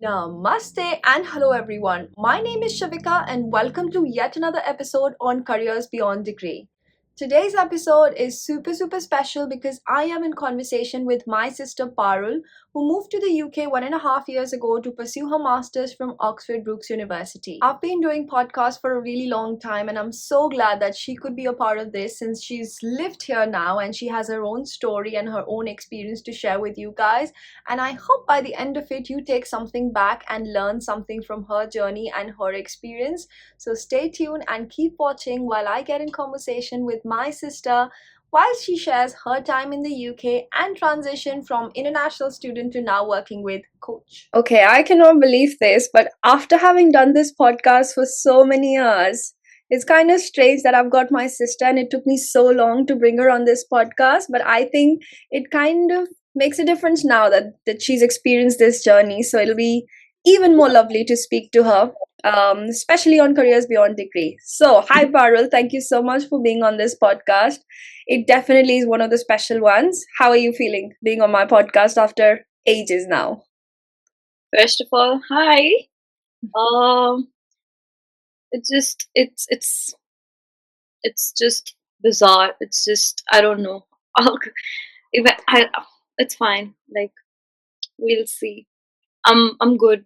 Namaste and hello everyone. My name is Shavika and welcome to yet another episode on Careers Beyond Degree. Today's episode is super special because I am in conversation with my sister Parul, who moved to the UK 1.5 years ago to pursue her master's from Oxford Brookes University. I've been doing podcasts for a really long time and I'm so glad that she could be a part of this since she's lived here now and she has her own story and her own experience to share with you guys. And I hope by the end of it, you take something back and learn something from her journey and her experience. So stay tuned and keep watching while I get in conversation with my sister while she shares her time in the UK and transition from international student to now working with coach. Okay, I cannot believe this, but after having done this podcast for so many years, it's kind of strange that I've got my sister and it took me so long to bring her on this podcast, but I think it kind of makes a difference now that she's experienced this journey. So it'll be even more lovely to speak to her, especially on Careers Beyond Degree. So, hi, Parul. Thank you so much for being on this podcast. It definitely is one of the special ones. How are you feeling being on my podcast after ages now? First of all, hi. It's just bizarre. It's just I don't know. I'll, if it's fine. Like we'll see. I'm good.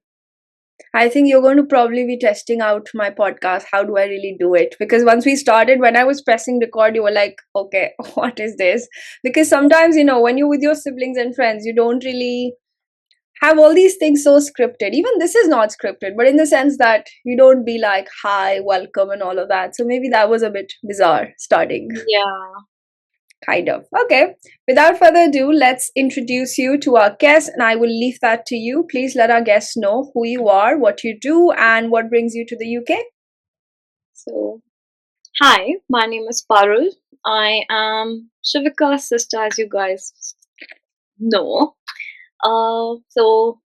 I think you're going to probably be testing out my podcast. How do I really do it? Because once we started, when I was pressing record, you were like, okay, what is this? Because sometimes, when you're with your siblings and friends, you don't really have all these things so scripted. Even this is not scripted, but in the sense that you don't be like, hi, welcome, and all of that. So maybe that was a bit bizarre starting. Yeah. Kind of. Okay. Without further ado, let's introduce you to our guest, and I will leave that to you. Please let our guests know who you are, what you do, and what brings you to the UK. So, hi. My name is Parul. I am Shivika's sister, as you guys know. So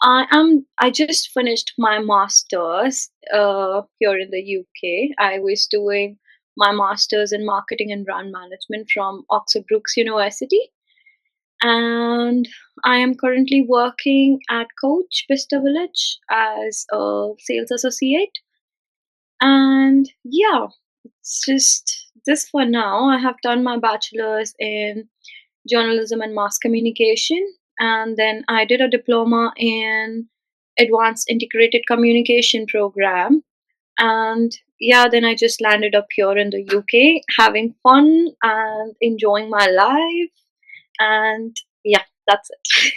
I just finished my masters here in the UK. I was doing my masters in marketing and brand management from Oxford Brookes University, and I am currently working at Coach Bista Village as a sales associate. And yeah, it's just this for now. I have done my bachelor's in journalism and mass communication, and then I did a diploma in advanced integrated communication program. And yeah, then I just landed up here in the UK, having fun and enjoying my life. And yeah, that's it.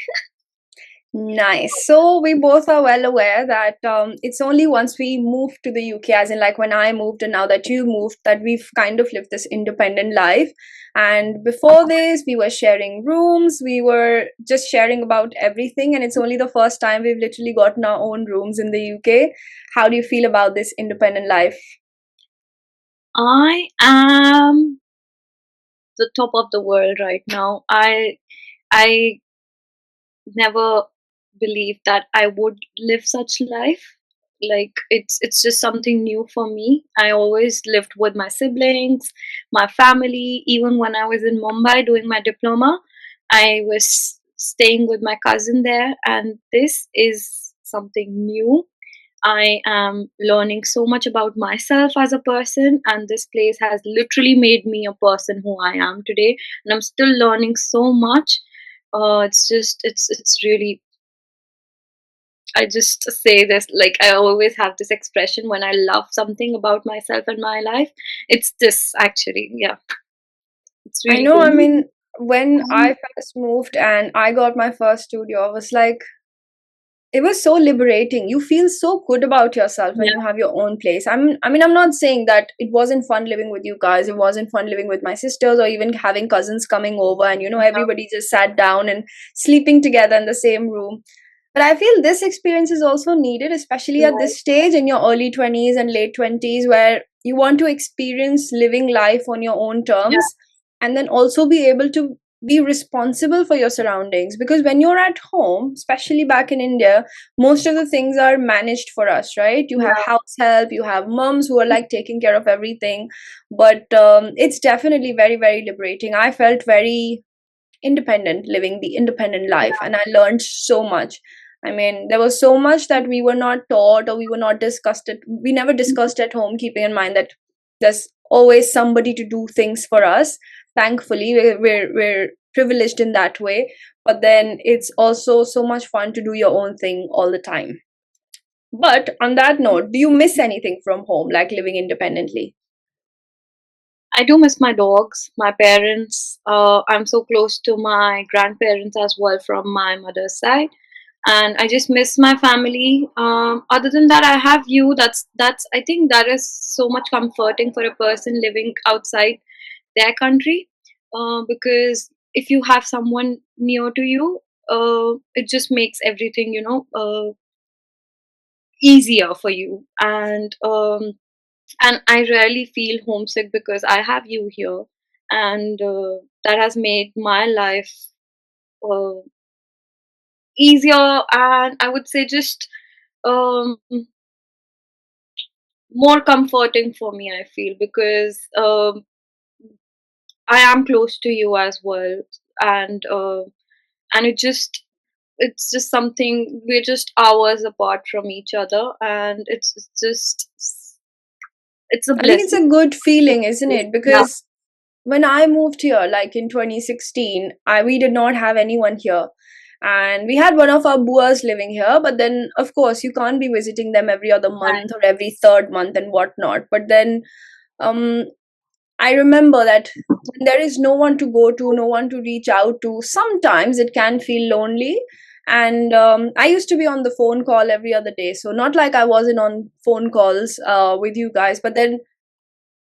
Nice. So we both are well aware that it's only once we move to the UK, as in like when I moved and now that you moved, that we've kind of lived this independent life. And before this, we were sharing rooms, we were just sharing about everything. And it's only the first time we've literally gotten our own rooms in the UK. How do you feel about this independent life? I am the top of the world right now. I never believed that I would live such life. Like it's just something new for me. I always lived with my siblings, my family. Even when I was in Mumbai doing my diploma, I was staying with my cousin there, and this is something new. I am learning so much about myself as a person, and this place has literally made me a person who I am today. And I'm still learning so much. It's really. I just say this, like I always have this expression when I love something about myself and my life. It's this actually, yeah. It's I really know, good. I mean, when I first moved and I got my first studio, I was like, it was so liberating. You feel so good about yourself when Yeah, you have your own place. I mean, I'm not saying that it wasn't fun living with you guys. It wasn't fun living with my sisters or even having cousins coming over and yeah, everybody just sat down and sleeping together in the same room. But I feel this experience is also needed, especially at right. this stage in your early 20s and late 20s, where you want to experience living life on your own Yeah, terms and then also be able to be responsible for your surroundings. Because when you're at home, especially back in India, most of the things are managed for us, right? You have yeah, house help, you have moms who are like taking care of everything. But it's definitely very liberating. I felt very independent living the independent life and I learned so much. I mean, there was so much that we were not taught, or we were not discussed it. We never discussed at home, keeping in mind that there's always somebody to do things for us. Thankfully, we're privileged in that way. But then it's also so much fun to do your own thing all the time. But on that note, do you miss anything from home, like living independently? I do miss my dogs, my parents. I'm so close to my grandparents as well from my mother's side, and I just miss my family. Other than that, I have you. That's I think that is so much comforting for a person living outside their country, because if you have someone near to you, it just makes everything easier for you. And I rarely feel homesick because I have you here, and that has made my life uh, easier, and I would say just um, more comforting for me. I feel because I am close to you as well, and it's just something, we're just hours apart from each other, and it's just it's a I think it's blessing. a good feeling, isn't it? Yeah, Because when I moved here, like in 2016, we did not have anyone here. And we had one of our buas living here, but then, of course, you can't be visiting them every other right, month or every third month and whatnot. But then, um, I remember that when there is no one to go to, no one to reach out to, sometimes it can feel lonely. And I used to be on the phone call every other day. So, not like I wasn't on phone calls with you guys, but then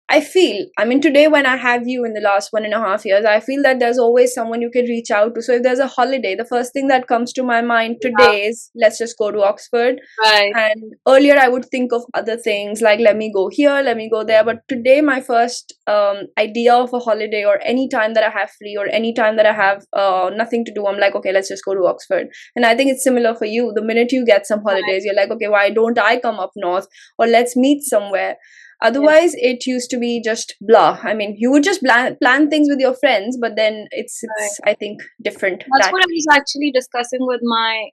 I mean, today when I have you in the last 1.5 years, I feel that there's always someone you can reach out to. So if there's a holiday, the first thing that comes to my mind yeah, today is let's just go to Oxford. right, And earlier I would think of other things like let me go here, let me go there. But today, my first idea of a holiday or any time that I have free or any time that I have nothing to do, I'm like, okay, let's just go to Oxford. And I think it's similar for you. The minute you get some right, holidays, you're like, okay, why don't I come up north or let's meet somewhere? yeah. Otherwise, it used to be just blah. I mean, you would just plan things with your friends, but then Right. it's I think different That's that what I way. was actually discussing with my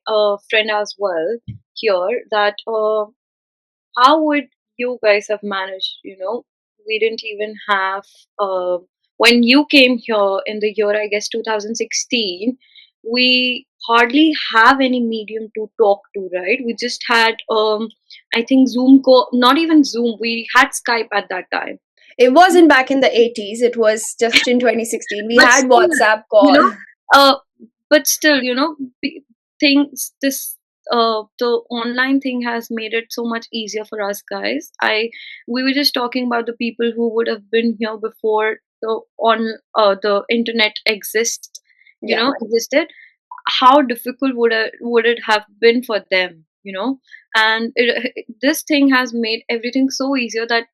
friend as well here, that how would you guys have managed? We didn't even have, uh, when you came here in the year, I guess, 2016, we hardly have any medium to talk to, right? We just had, I think, Zoom call, not even Zoom, we had Skype at that time. It wasn't back in the 80s. It was just in 2016. We But had still, WhatsApp you call. know, uh, but still, things this the online thing has made it so much easier for us guys. I We were just talking about the people who would have been here before the internet Yeah. existed. How difficult would it have been for them, and this thing has made everything so easier that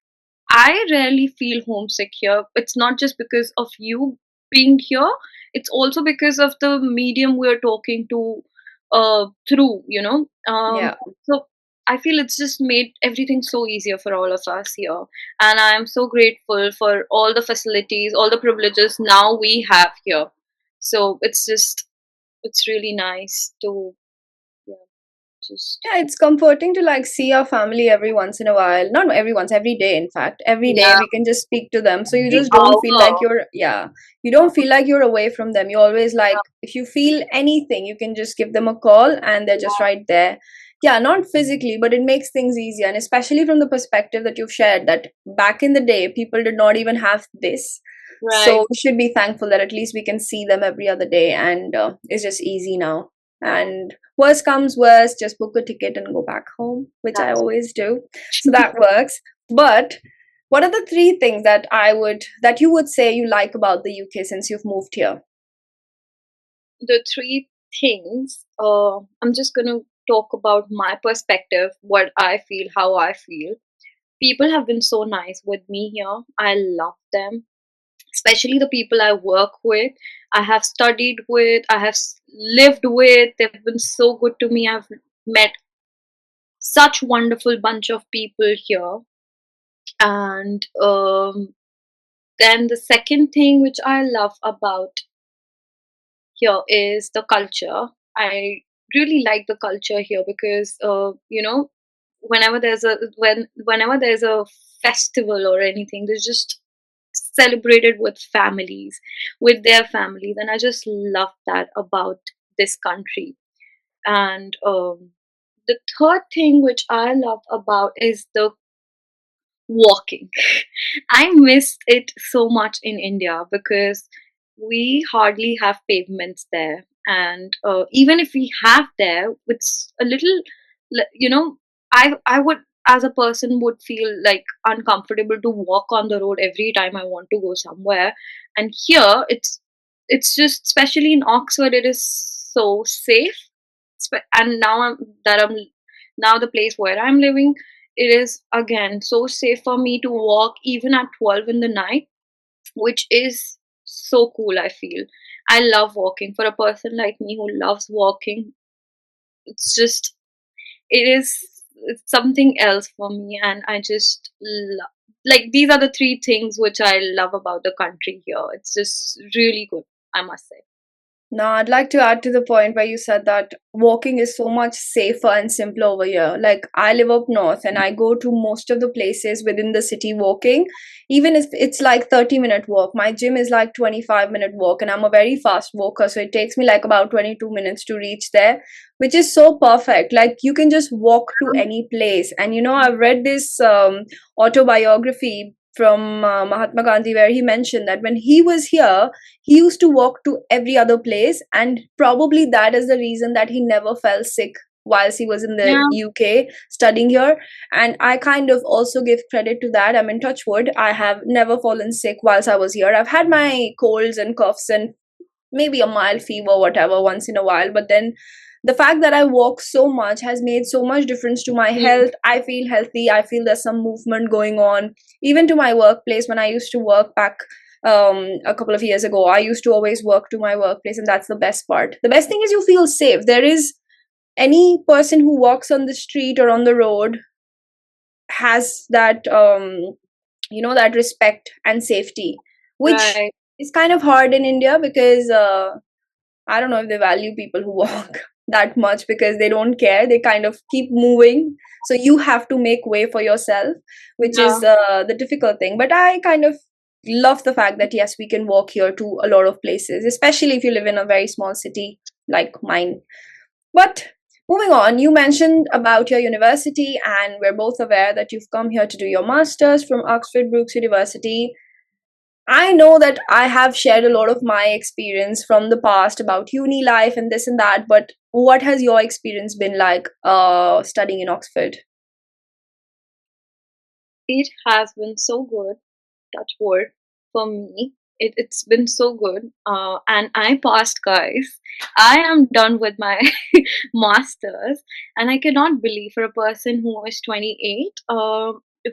I rarely feel homesick here. It's not just because of you being here, it's also because of the medium we're talking to through, Yeah. So I feel it's just made everything so easier for all of us here. And I'm so grateful for all the facilities, all the privileges now we have here. So it's really nice to, yeah, just, Yeah, it's comforting to like see our family every once in a while. Not every once, every day, in fact. Every day yeah, we can just speak to them. So you every just don't feel hour. like you don't feel like you're away from them. You're always like, if you feel anything, you can just give them a call and they're just right there. Yeah, not physically, but it makes things easier. And especially from the perspective that you've shared, that back in the day, people did not even have this. Right. So we should be thankful that at least we can see them every other day, and it's just easy now. And worst comes worst, just book a ticket and go back home, which I That's always do. So that works. But what are the three things that you would say you like about the UK since you've moved here? the three things. I'm just going to talk about my perspective, what I feel, how I feel. People have been so nice with me here. I love them, especially the people I work with, I have studied with, I have lived with. They've been so good to me. I've met such wonderful bunch of people here. And then the second thing which I love about here is the culture. I really like the culture here because whenever there's a festival or anything, they just celebrated with families, with their families, and I just love that about this country. And the third thing which I love about is the walking. I miss it so much in India because we hardly have pavements there. And even if we have there, it's a little, I would, as a person, would feel like uncomfortable to walk on the road every time I want to go somewhere. And here, it's just, especially in Oxford, it is so safe. And now the place where I'm living, it is again so safe for me to walk even at 12 in the night, which is so cool. I feel I love walking. For a person like me who loves walking, it's just, it is, it's something else for me. And I just love, like, these are the three things which I love about the country here. It's just really good, I must say. Now, I'd like to add to the point where you said that walking is so much safer and simpler over here. Like, I live up north and I go to most of the places within the city walking. Even if it's like 30-minute walk, my gym is like 25-minute walk, and I'm a very fast walker. So it takes me like about 22 minutes to reach there, which is so perfect. Like, you can just walk to any place. And, I've read this autobiography from Mahatma Gandhi where he mentioned that when he was here, he used to walk to every other place, and probably that is the reason that he never fell sick whilst he was in the Yeah, UK studying here. And I kind of also give credit to that. I'm in touch wood. I have never fallen sick whilst I was here. I've had my colds and coughs and maybe a mild fever, whatever, once in a while. But then the fact that I walk so much has made so much difference to my mm, health. I feel healthy. I feel there's some movement going on. Even to my workplace, when I used to work back a couple of years ago, I used to always work to my workplace, and that's the best part. The best thing is you feel safe. There is any person who walks on the street or on the road has that that respect and safety, which right. is kind of hard in India because I don't know if they value people who walk that much because they don't care. They kind of keep moving. So you have to make way for yourself, which Yeah. is the difficult thing. But I kind of love the fact that, yes, we can walk here to a lot of places, especially if you live in a very small city like mine. But moving on, you mentioned about your university, and we're both aware that you've come here to do your master's from Oxford Brookes University. I know that I have shared a lot of my experience from the past about uni life and this and that, but what has your experience been like studying in Oxford? It has been so good, touch wood, for me. It's been so good. And I passed, guys. I am done with my master's, and I cannot believe, for a person who is 28,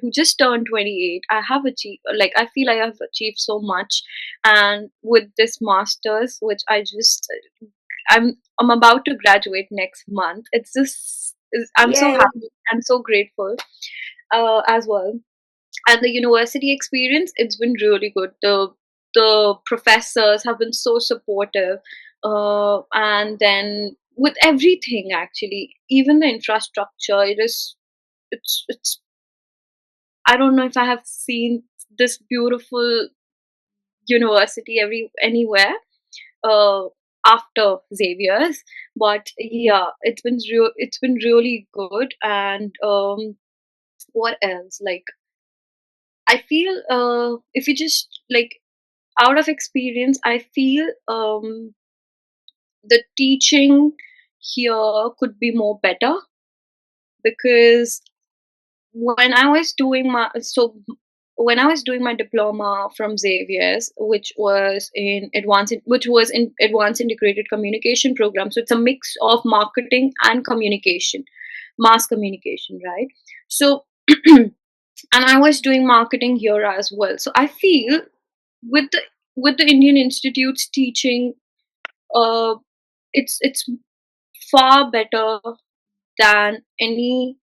who just turned 28, I have achieved, like, I feel I have achieved so much. And with this master's, which I'm about to graduate next month. It's just, I'm so Yay. happy. I'm so grateful as well. And the university experience, it's been really good. The professors have been so supportive, and then with everything, actually, even the infrastructure, it's I don't know if I have seen this beautiful university anywhere uh, after Xavier's. But yeah, it's been really good. And what else, like, I feel, if you just, like, out of experience, I feel the teaching here could be more better, because when I was doing my so when I was doing my diploma from Xavier's, which was in advanced integrated communication program. So it's a mix of marketing and communication, mass communication, right? So and I was doing marketing here as well. So I feel with the Indian Institute's teaching, uh, it's far better than any,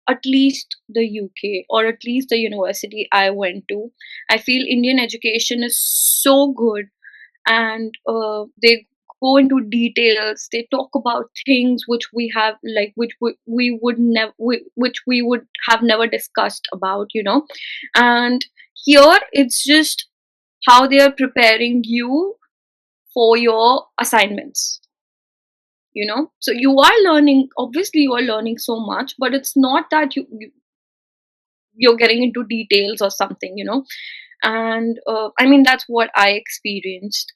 at least the UK, or at least the university I went to. I feel Indian education is so good, and they go into details. They talk about things which we have, like, which we would never, which we would have never discussed about, and here it's just how they are preparing you for your assignments, so you are learning, obviously you are learning so much, but it's not that you're getting into details or something, and I mean, that's what I experienced.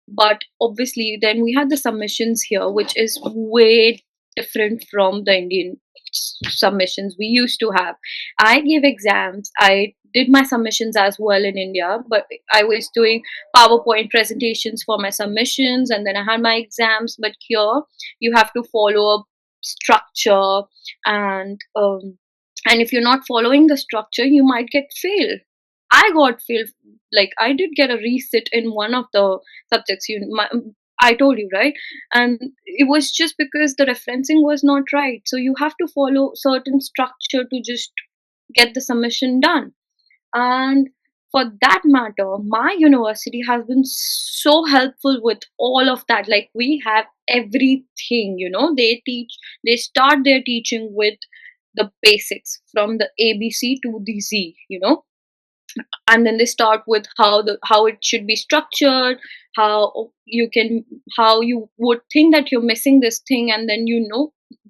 But obviously then we had the submissions here, which is way different from the Indian submissions we used to have. I gave exams, I did my submissions as well in India, but I was doing PowerPoint presentations for my submissions, and then I had my exams. But here you have to follow a structure, and and if you're not following the structure, you might get failed. I got failed. Like, I did get a resit in one of the subjects. I told you, right? And it was just because the referencing was not right. So you have to follow certain structure to just get the submission done. And for that matter, my university has been so helpful with all of that. Like, we have everything. They start their teaching with the basics, from the ABC to the Z, and then they start with how it should be structured, how how you would think that you're missing this thing, and then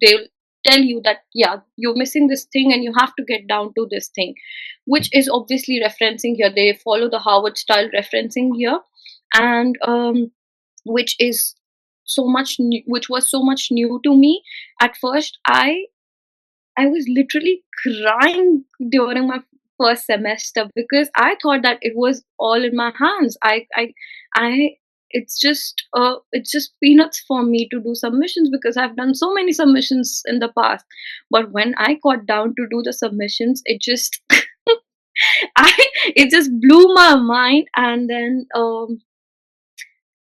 they'll tell you that, yeah, you're missing this thing and you have to get down to this thing, which is obviously referencing here. They follow the Harvard style referencing here, and which is which was so much new to me. At first, I was literally crying during my first semester because I thought that it was all in my hands. I it's just peanuts for me to do submissions because I've done so many submissions in the past. But when I got down to do the submissions, it just I it just blew my mind. And then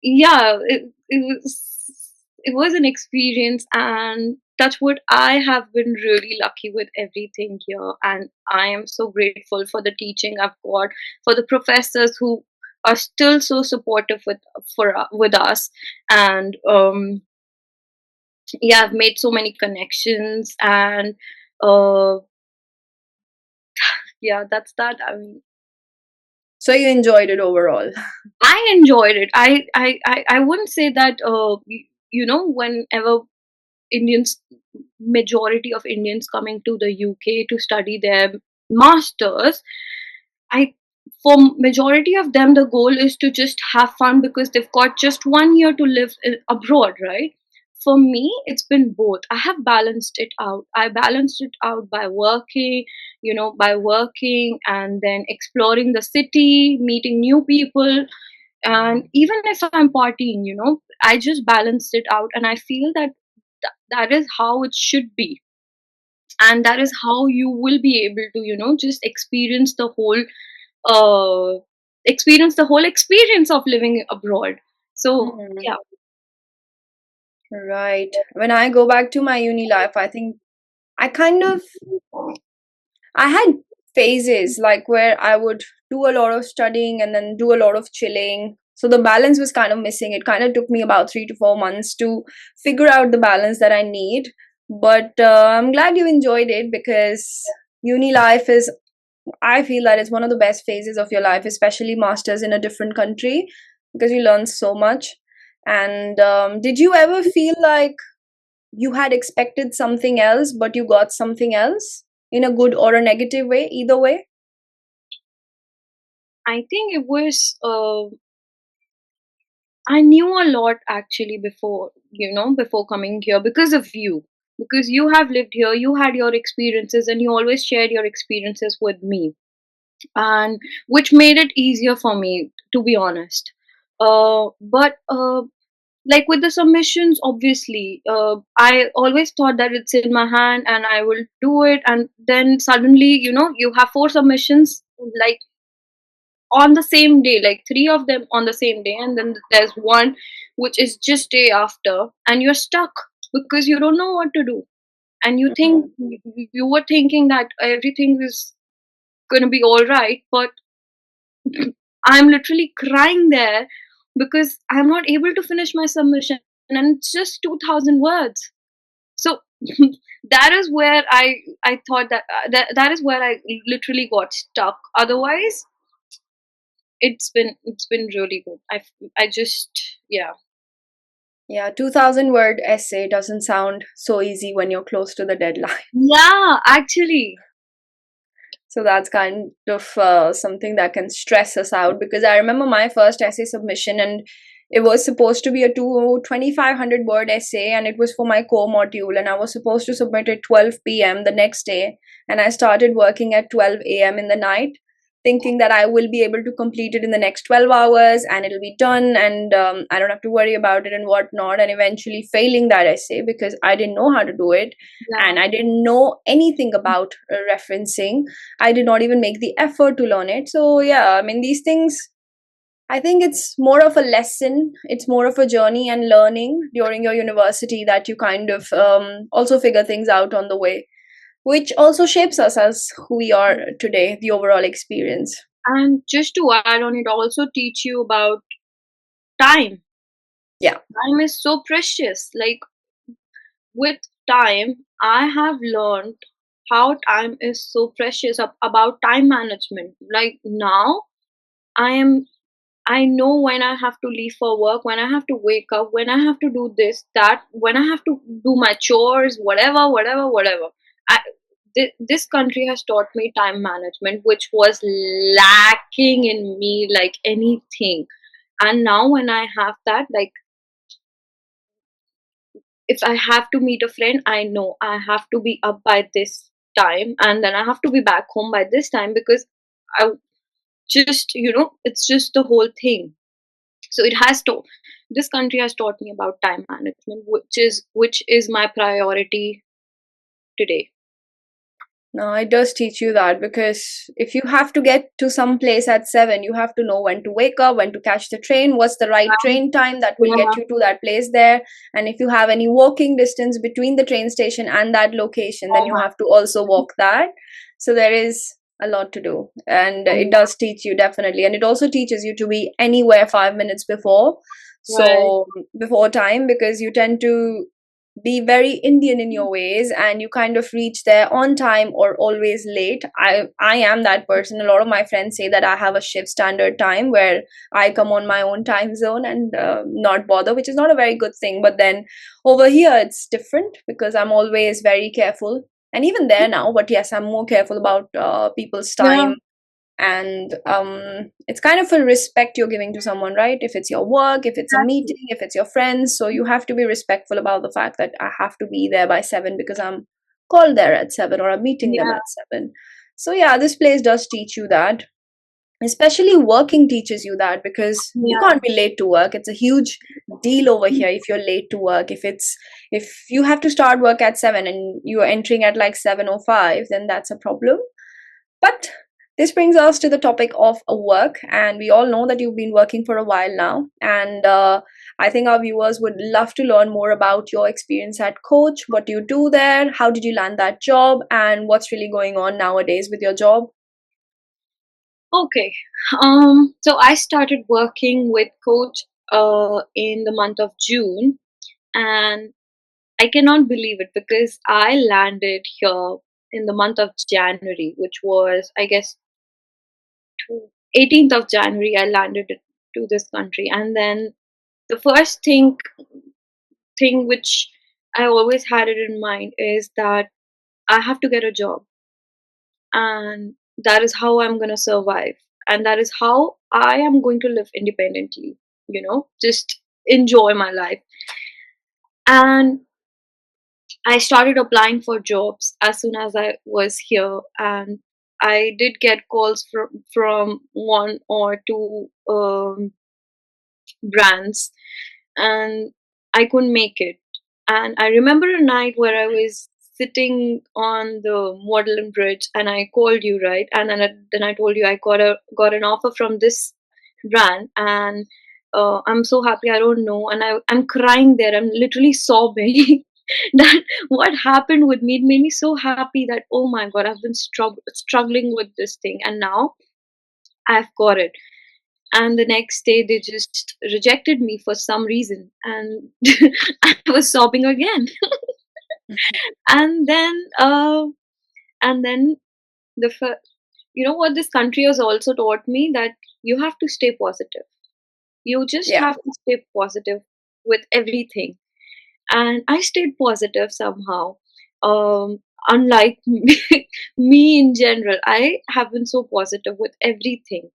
yeah, it was an experience, and touch wood, I have been really lucky with everything here, and I am so grateful for the teaching I've got, for the professors who are still so supportive with us. And yeah, I've made so many connections, and uh yeah, that's that. I mean, So you enjoyed it overall. I enjoyed it. I wouldn't say that whenever Indians, majority of Indians coming to the UK to study their masters, I for majority of them the goal is to just have fun because they've got just 1 year to live abroad, right? For me, it's been both. I have balanced it out. I balanced it out by working, by working and then exploring the city, meeting new people, and even if I'm partying, I just balanced it out, and I feel that that is how it should be, and that is how you will be able to just uh experience the whole experience of living abroad. So Mhm. yeah. Right. When I go back to my uni life, I think I kind of I had phases like where I would do a lot of studying and then do a lot of chilling. So the balance was kind of missing. It kind of took me about 3 to 4 months to figure out the balance that I need. But I'm glad you enjoyed it because uni life is, I feel that it's one of the best phases of your life, especially masters in a different country, because you learn so much. And did you ever feel like you had expected something else, but you got something else in a good or a negative way, either way? I think it was I knew a lot actually before, before coming here, because of you, because you have lived here, you had your experiences, and you always shared your experiences with me, and which made it easier for me, to be honest. But like with the submissions, obviously, I always thought that it's in my hand and I will do it, and then suddenly, you have 4 submissions, like on the same day, like three of them on the same day, and then there's one which is just day after, and you're stuck because you don't know what to do, and Mhm. you were thinking that everything is going to be all right, but I'm literally crying there because I'm not able to finish my submission, and it's just 2,000 words. So that is where I thought that is where I literally got stuck. Otherwise, it's been really good. I just, yeah. Yeah, 2000 word essay doesn't sound so easy when you're close to the deadline. Yeah, actually. So that's kind of something that can stress us out, because I remember my first essay submission, and it was supposed to be a 2,500 word essay, and it was for my core module, and I was supposed to submit at 12 p.m. the next day, and I started working at 12 a.m. in the night, thinking that I will be able to complete it in the next 12 hours and it'll be done, and I don't have to worry about it and whatnot, and eventually failing that essay because I didn't know how to do it, Yeah. and I didn't know anything about referencing. I did not even make the effort to learn it. So, yeah, I mean, these things, I think it's more of a lesson. It's more of a journey and learning during your university that you kind of also figure things out on the way, which also shapes us as who we are today, the overall experience. And just to add on, it also teach you about time. Yeah. Time is so precious. Like, with time, I have learned how time is so precious, about time management. Like now, I am I know when I have to leave for work, when I have to wake up, when I have to do this, that, when I have to do my chores, whatever, whatever, whatever. I, this country has taught me time management, which was lacking in me like anything. And now when I have that, like, if I have to meet a friend, I know I have to be up by this time, and then I have to be back home by this time, because I just, it's just the whole thing. So it has to this country has taught me about time management, which is my priority today. No, it does teach you that, because if you have to get to some place at 7, you have to know when to wake up, when to catch the train, what's the right train time that will get Yeah, you to that place there. And if you have any walking distance between the train station and that location, then oh you my have to also walk that. So there is a lot to do. And it God, does teach you, definitely. And it also teaches you to be anywhere 5 minutes before. right. So before time, because you tend to be very Indian in your ways, and you kind of reach there on time or always late. I am that person. A lot of my friends say that I have a shift standard time where I come on my own time zone and not bother, which is not a very good thing. But then over here it's different, because I'm always very careful. And even there now, but yes, I'm more careful about people's Yeah, time, and it's kind of a respect you're giving to someone, right? If it's your work, if it's a exactly. meeting, if it's your friends, so you have to be respectful about the fact that I have to be there by 7 because I'm called there at 7, or I'm meeting them Yeah, at 7. So yeah, this place does teach you that. Especially working teaches you that, because you yeah, can't be late to work. It's a huge deal over here if you're late to work. If you have to start work at 7 and you're entering at like 7:05, then that's a problem. But this brings us to the topic of work, and we all know that you've been working for a while now. And I think our viewers would love to learn more about your experience at Coach. What do you do there? How did you land that job? And what's really going on nowadays with your job? okay. So I started working with Coach in the month of June, and I cannot believe it, because I landed here in the month of January, which was, I guess, 18th of January. I landed to this country, and then the first thing which I always had it in mind is that I have to get a job, and that is how I'm going to survive, and that is how I am going to live independently, just enjoy my life. And I started applying for jobs as soon as I was here, and I did get calls from one or two brands, and I couldn't make it. And I remember a night where I was sitting on the Waterland Bridge, and I called you, right? And then I told you I got an offer from this brand, and I'm so happy. I don't know, and I'm crying there. I'm literally sobbing. That what happened with me, it made me so happy that, oh my god, I've been struggling with this thing, and now I've got it. and the next day they just rejected me for some reason, and I was sobbing again. and then uh, and then the you know what this country has also taught me, that you have to stay positive. You just Yeah. have to stay positive with everything. And I stayed positive somehow. Unlike me in general, I have been so positive with everything.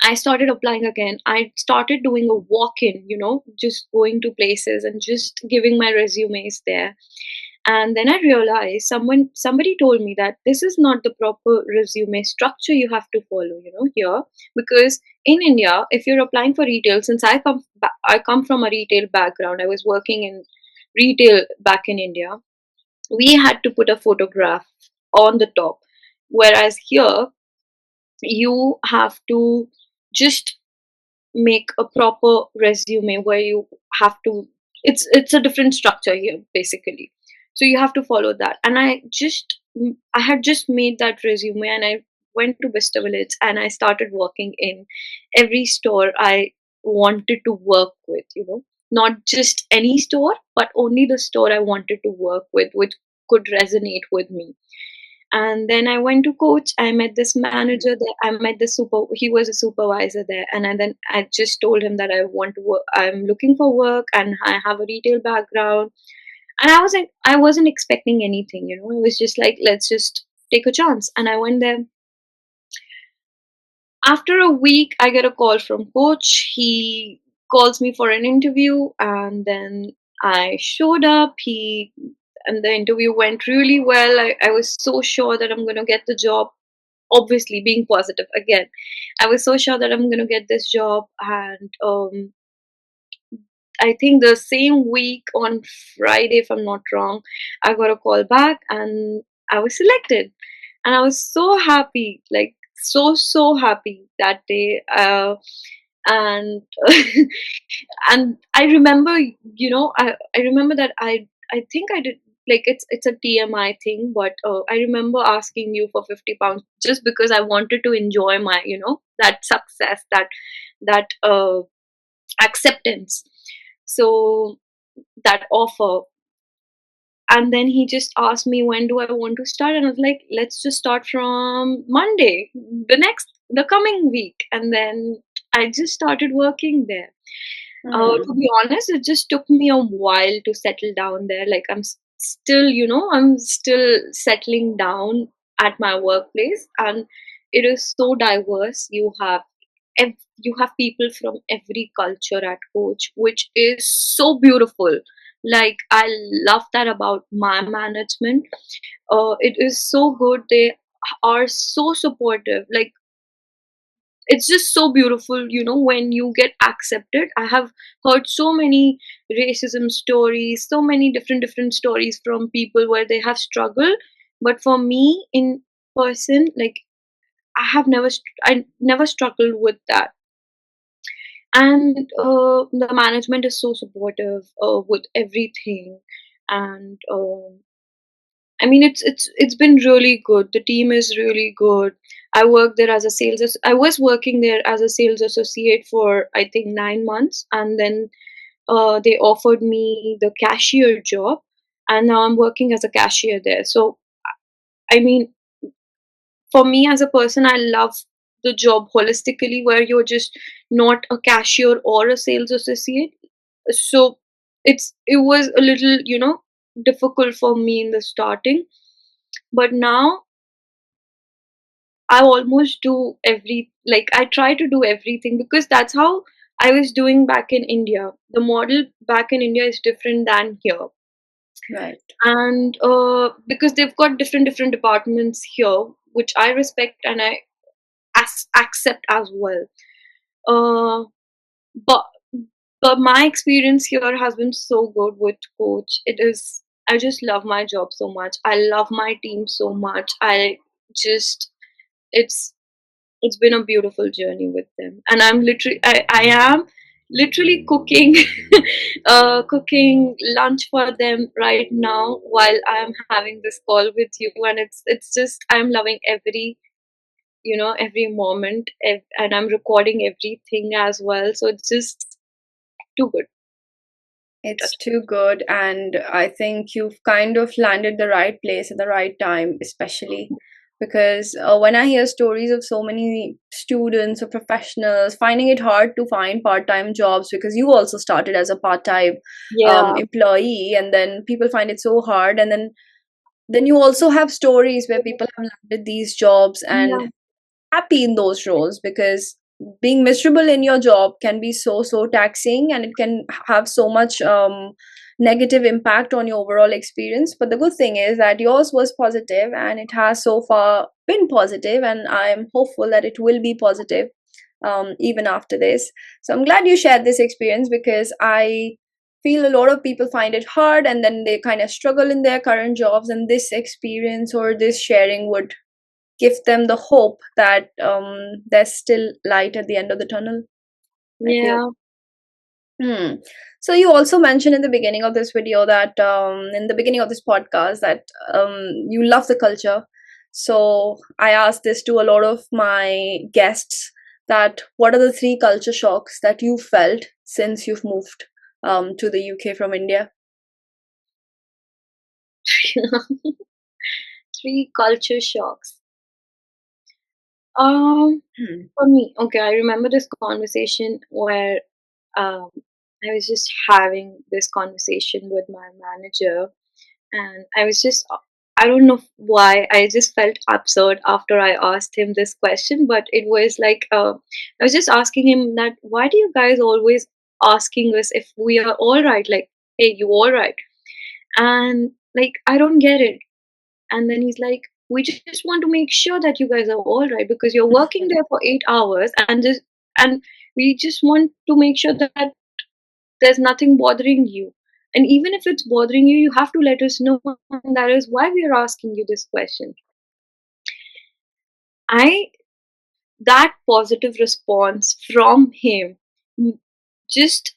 I started applying again. I started doing a walk in, just going to places and just giving my resumes there. And then I realized somebody told me that this is not the proper resume structure you have to follow, here. Because in India, if you're applying for retail, since I come from a retail background, I was working in retail back in India, we had to put a photograph on the top. Whereas here, you have to just make a proper resume where you have to, it's a different structure here basically, so you have to follow that. And I had just made that resume, and I went to Vista Village, and I started working in every store I wanted to work with, not just any store, but only the store I wanted to work with, which could resonate with me. And then I went to coach. I met this manager there. I met the he was a supervisor there. Then I just told him that I want to work, I'm looking for work, and I have a retail background. And I wasn't expecting anything, it was just like, let's just take a chance. And I went there. After a week, I get a call from coach. He calls me for an interview, and then I showed up. And the interview went really well. I was so sure that I'm going to get the job. Obviously, being positive again, I was so sure that I'm going to get this job. And I think the same week on Friday, if I'm not wrong, I got a call back, and I was selected. And I was so happy, like so happy that day. And and I remember, I remember that I think I did, like, it's a TMI thing, but I remember asking you for 50 pounds just because I wanted to enjoy my, that success, that acceptance. So that offer. And then he just asked me, when do I want to start? And I was like, let's just start from Monday, the coming week. And then I just started working there. Hmm. To be honest, it just took me a while to settle down there. Like, still, I'm still settling down at my workplace, and it is so diverse. You have people from every culture at coach, which is so beautiful. Like, I love that about my management. It is so good. They are so supportive. Like, it's just so beautiful, when you get accepted. I have heard so many racism stories, so many different stories from people where they have struggled. But for me, in person, like, I never struggled with that. And the management is so supportive with everything. And I mean, it's been really good. The team is really good. I was working there as a sales associate for, I think, 9 months, and then they offered me the cashier job, and now I'm working as a cashier there. So, I mean, for me as a person, I love the job holistically, where you're just not a cashier or a sales associate. So it was a little, difficult for me in the starting, but now I almost do like, I try to do everything, because that's how I was doing back in India. The model back in India is different than here. Right. And because they've got different departments here, which I respect, and I accept as well. uh, but but my experience here has been so good with coach. I just love my job so much. I love my team so much. Just it's it's been a beautiful journey with them, and I am literally cooking cooking lunch for them right now while I'm having this call with you. And it's just, I'm loving every moment, and I'm recording everything as well. So it's just too good. It's too good, and I think you've kind of landed the right place at the right time, especially because when I hear stories of so many students or professionals finding it hard to find part-time jobs, because you also started as a part-time Yeah, employee, and then people find it so hard, and then you also have stories where people have landed these jobs and yeah, happy in those roles, because being miserable in your job can be so taxing, and it can have so much negative impact on your overall experience. But the good thing is that yours was positive, and it has so far been positive, and I'm hopeful that it will be positive even after this. So I'm glad you shared this experience, because I feel a lot of people find it hard and then they kind of struggle in their current jobs, and this experience or this sharing would give them the hope that there's still light at the end of the tunnel, I feel. yeah, Hmm. So you also mentioned in the beginning of this video that in the beginning of this podcast that you love the culture. So I asked this to a lot of my guests, that what are the three culture shocks that you felt since you've moved to the UK from India? three culture shocks. Hmm. For me, okay, I remember this conversation where um, I was just having this conversation with my manager, and I don't know why, I just felt absurd after I asked him this question, but it was like, I was just asking him that, why do you guys always asking us if we are all right? Like, hey, you all right? And like, I don't get it. And then he's like, we just want to make sure that you guys are all right because you're working there for 8 hours, and we just want to make sure that there's nothing bothering you. And even if it's bothering you, you have to let us know. And that is why we are asking you this question. I That positive response from him, mm, just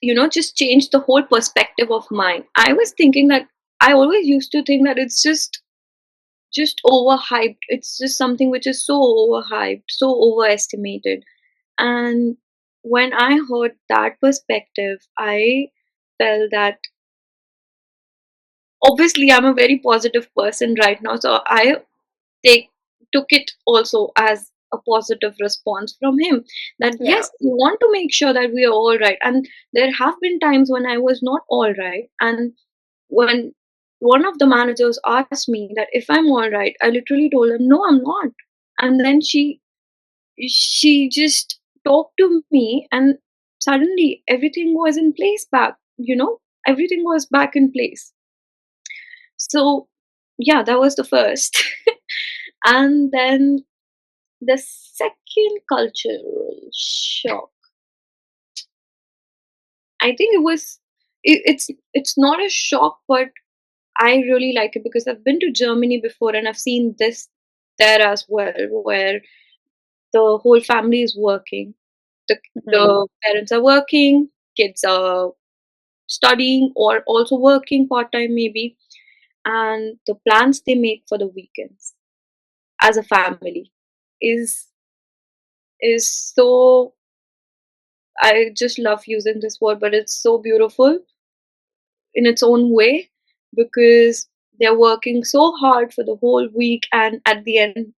changed the whole perspective of mine. I was thinking that I always used to think that it's just overhyped. It's just something which is so overhyped, so overestimated. And when I heard that perspective, I felt that obviously I'm a very positive person right now, so I take took it also as a positive response from him, that Yeah. yes, we want to make sure that we are all right. And there have been times when I was not all right, and when one of the managers asked me that if I'm all right, I literally told him no, I'm not. And then she just talked to me, and suddenly everything was in place back, everything was back in place. So yeah, that was the first. And then the second cultural shock, I think it's not a shock, but I really like it because I've been to Germany before and I've seen this there as well, where the whole family is working. The Hmm. the parents are working, kids are studying or also working part time maybe, and the plans they make for the weekends as a family is is so, I just love using this word, but it's so beautiful in its own way, because they're working so hard for the whole week, and at the end,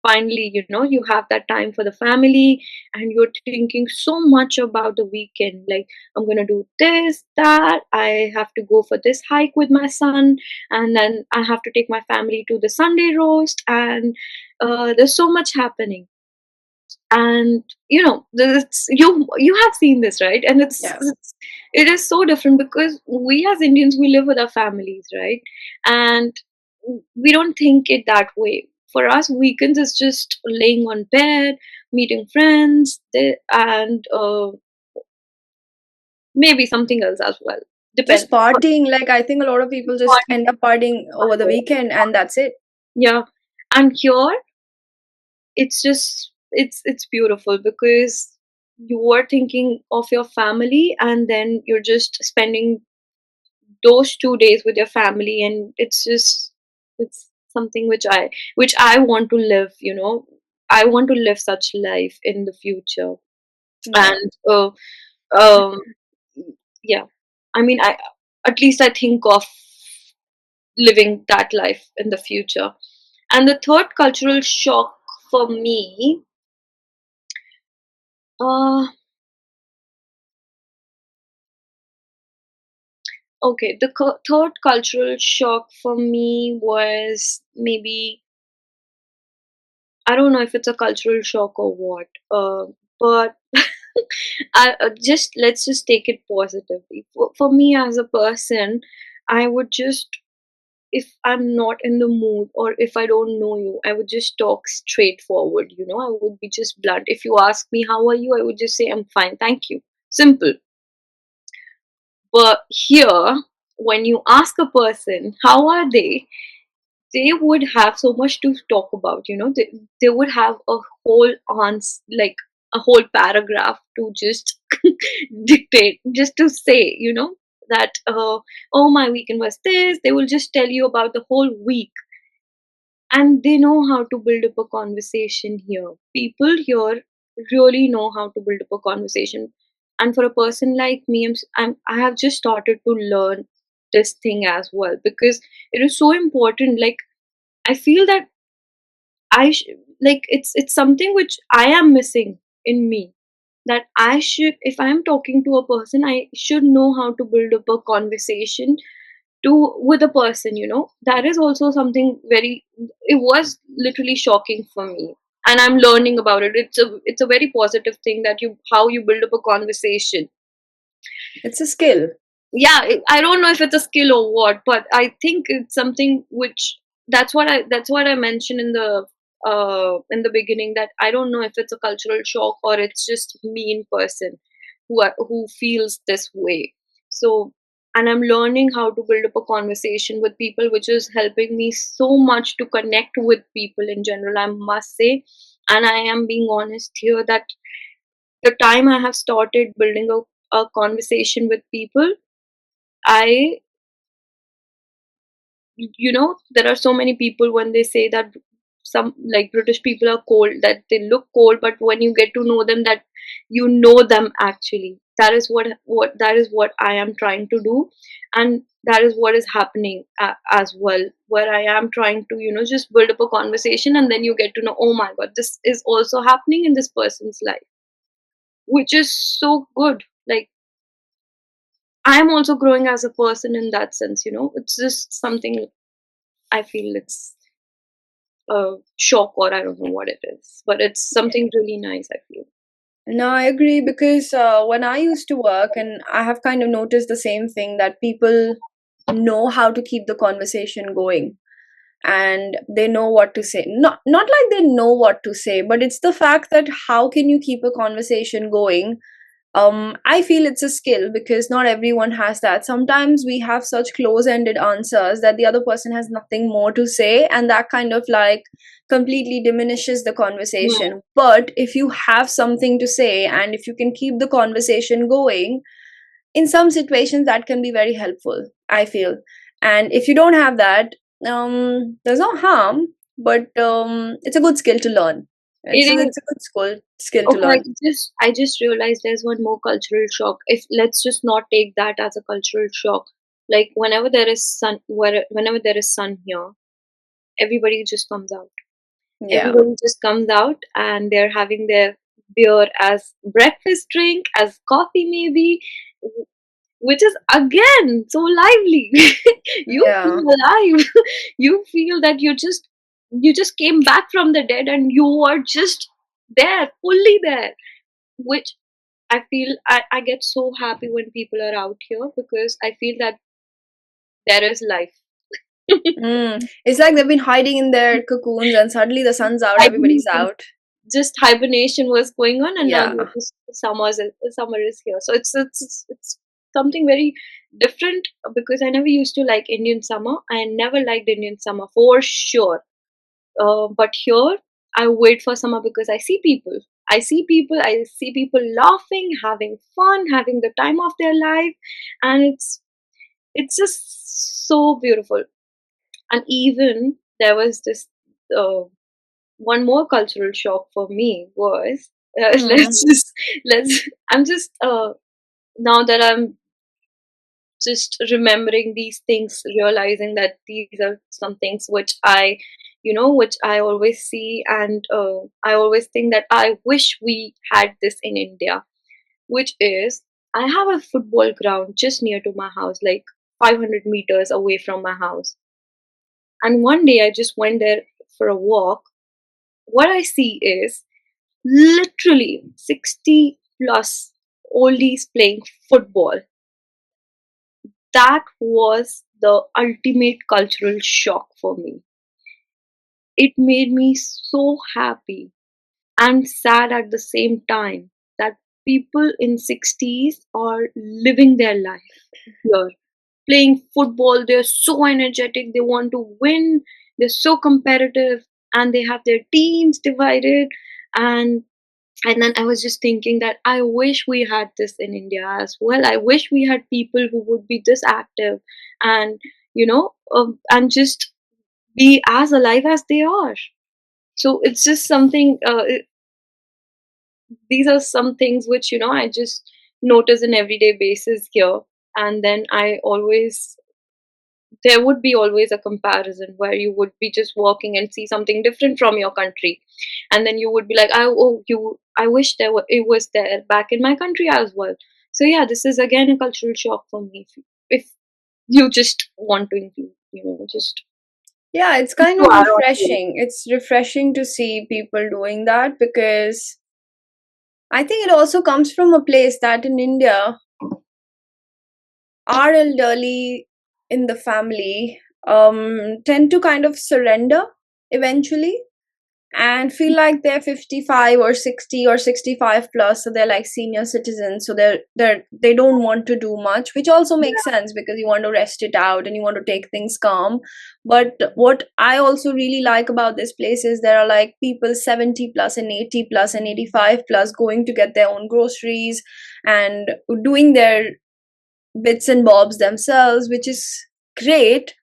finally, you have that time for the family, and you're thinking so much about the weekend. Like, I'm gonna do this, that, I have to go for this hike with my son, and then I have to take my family to the Sunday roast, and there's so much happening. And you have seen this, right? And Yeah. it is so different because we as Indians, we live with our families, right? And we don't think it that way. For us, weekends is just laying on bed, meeting friends, and maybe something else as well, Just depends. partying, like I think a lot of people just end up partying over the weekend, and that's it. Yeah. And here it's beautiful because you are thinking of your family, and then you're just spending those 2 days with your family, and it's something which I want to live, I want to live such life in the future. Yeah. And um, yeah, I mean, I at least I think of living that life in the future. And the third cultural shock for me, uh, okay, the third cultural shock for me was maybe, I don't know if it's a cultural shock or what, but just let's just take it positively. For me as a person, I would just, if I'm not in the mood or if I don't know you, I would just talk straightforward. I would be just blunt. If you ask me, how are you? I would just say, I'm fine, thank you. Simple. But here, when you ask a person, how are they would have so much to talk about. They would have a whole like a whole paragraph to just dictate, just to say, that oh, my weekend was this. They will just tell you about the whole week, and they know how to build up a conversation here. People here really know how to build up a conversation. And for a person like me, I have just started to learn this thing as well, because it is so important. Like, I feel that like it's something which I am missing in me, that I should, if I am talking to a person, I should know how to build up a conversation to with a person. That is also something very, it was literally shocking for me, and I'm learning about it. It's a very positive thing, that you how you build up a conversation. It's a skill. Yeah, I don't know if it's a skill or what, but I think it's something which, that's what I mentioned in the beginning, that I don't know if it's a cultural shock or it's just me in person who feels this way. So, and I'm learning how to build up a conversation with people, which is helping me so much to connect with people in general, I must say. And I am being honest here, that the time I have started building a conversation with people, I, there are so many people, when they say that some, like, British people are cold, that they look cold, but when you get to know them, that you know them actually. That is what I am trying to do, and that is what is happening as well, where I am trying to, just build up a conversation, and then you get to know, oh my god, this is also happening in this person's life, which is so good. Like, I am also growing as a person in that sense. It's just something, I feel it's a shock, or I don't know what it is, but it's something really nice, I feel. No, I agree because when I used to work, and I have kind of noticed the same thing, that people know how to keep the conversation going, and they know what to say. Not like they know what to say, but it's the fact that how can you keep a conversation going. I feel it's a skill because not everyone has that. Sometimes we have such close-ended answers that the other person has nothing more to say, and that kind of like completely diminishes the Hmm. conversation. But if you have something to say and if you can keep the conversation going, in some situations that can be very helpful, I feel. And if you don't have that, there's no harm, but it's a good skill to learn. It is. It's a good skill to Okay, learn. I just realized there's one more cultural shock. If let's just not take that as a cultural shock. Like, whenever there is sun here, everybody just comes out. Yeah. Everybody just comes out, and they're having their beer as breakfast drink, as coffee maybe, which is again so lively. You Yeah. feel alive. You feel that you just came back from the dead, and you are just there, fully there. Which I feel, I get so happy when people are out here, because I feel that there is life. It's like they've been hiding in their cocoons and suddenly the sun's out, everybody's Hibernation, out. just hibernation was going on, and now Yeah. you're just, summer is here. So it's something very different, because I never used to like Indian summer. I never liked Indian summer for sure. But here, I wait for summer, because I see people. I see people laughing, having fun, having the time of their life, and it's just so beautiful. And even there was this. one more cultural shock for me was Hmm. let's I'm just now that I'm just remembering these things, realizing that these are some things which which I always see, and I always think that I wish we had this in India, which is I have a football ground just near to my house, like 500 meters away from my house. And one day I just went there for a walk. What I see is literally 60 plus oldies playing football. That was the ultimate cultural shock for me. It made me so happy and sad at the same time that people in 60s are living their life here, playing football. They're so energetic, they want to win, they're so competitive, and they have their teams divided. And and then I was just thinking that I wish we had this in India as well. I wish we had people who would be this active, and and just be as alive as they are. So it's just something, these are some things which I just notice in everyday basis here. And then I always there would be always a comparison where you would be just walking and see something different from your country, and then you would be like, I wish it was there back in my country as well. So yeah, this is again a cultural shock for me, if you just want to include, just Yeah, it's to kind of add on to it. refreshing. It's refreshing to see people doing that because I think it also comes from a place that in India, our elderly in the family tend to kind of surrender eventually and feel like they're 55 or 60 or 65 plus, so they're like senior citizens, so they don't want to do much, which also makes sense because you want to rest it out and you want to take things calm. But what I also really like about this place is there are like people 70 plus and 80 plus and 85 plus going to get their own groceries and doing their bits and bobs themselves, which is great.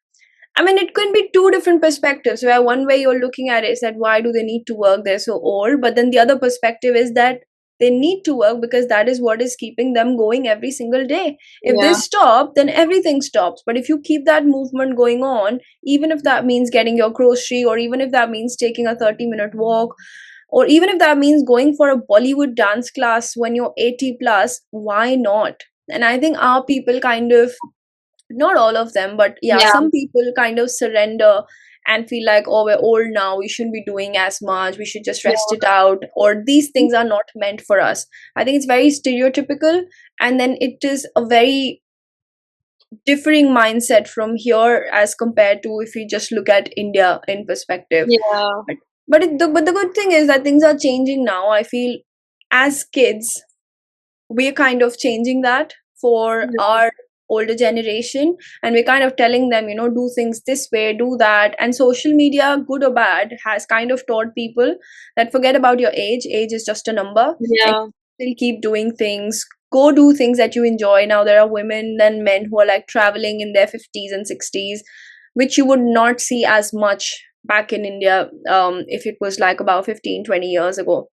I mean, it can be two different perspectives where one way you're looking at it is that why do they need to work? They're so old. But then the other perspective is that they need to work because that is what is keeping them going every single day. If they Yeah, stop, then everything stops. But if you keep that movement going on, even if that means getting your grocery, or even if that means taking a 30-minute walk, or even if that means going for a Bollywood dance class when you're 80 plus, why not? And I think our people kind of, not all of them, but yeah, yeah, some people kind of surrender and feel like, oh, we're old now, we shouldn't be doing as much, we should just rest yeah, it out, or these things are not meant for us. I think it's very stereotypical, and then it is a very differing mindset from here as compared to if you just look at India in perspective. yeah, But the good thing is that things are changing now. I feel as kids we're kind of changing that for yeah, our older generation, and we're kind of telling them, do things this way, do that. And social media, good or bad, has kind of taught people that forget about your age is just a number, and yeah, still keep doing things. Go do things that you enjoy. Now there are women and men who are like traveling in their 50s and 60s, which you would not see as much back in India, if it was like about 15-20 years ago.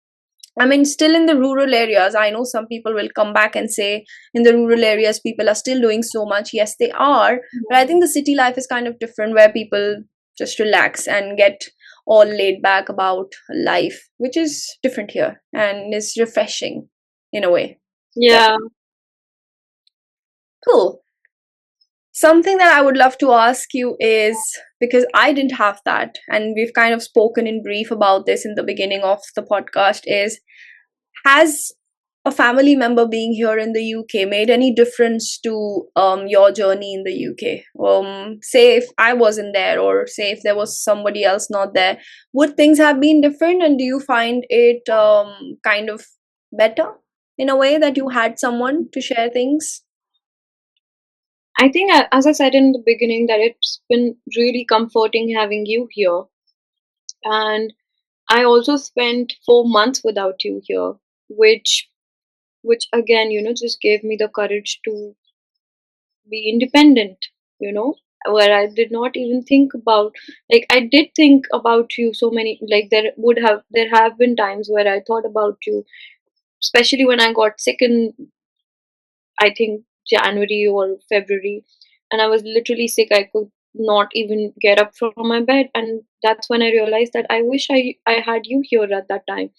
I mean, still in the rural areas, I know some people will come back and say in the rural areas, people are still doing so much. Yes, they are. But I think the city life is kind of different where people just relax and get all laid back about life, which is different here and is refreshing in a way. yeah. Definitely. Cool. Something that I would love to ask you is, because I didn't have that, and we've kind of spoken in brief about this in the beginning of the podcast, is, has a family member being here in the UK made any difference to your journey in the UK? Say if I wasn't there, or say if there was somebody else not there, would things have been different? And do you find it kind of better in a way that you had someone to share things? I think, as I said in the beginning, that it's been really comforting having you here. And I also spent 4 months without you here, which again, just gave me the courage to be independent, you know. where I did not even think about, like, I did think about you so many, like, there have been times where I thought about you, especially when I got sick in, I think, January or February, and I was literally sick. I could not even get up from my bed, and that's when I realized that I wish I had you here at that time.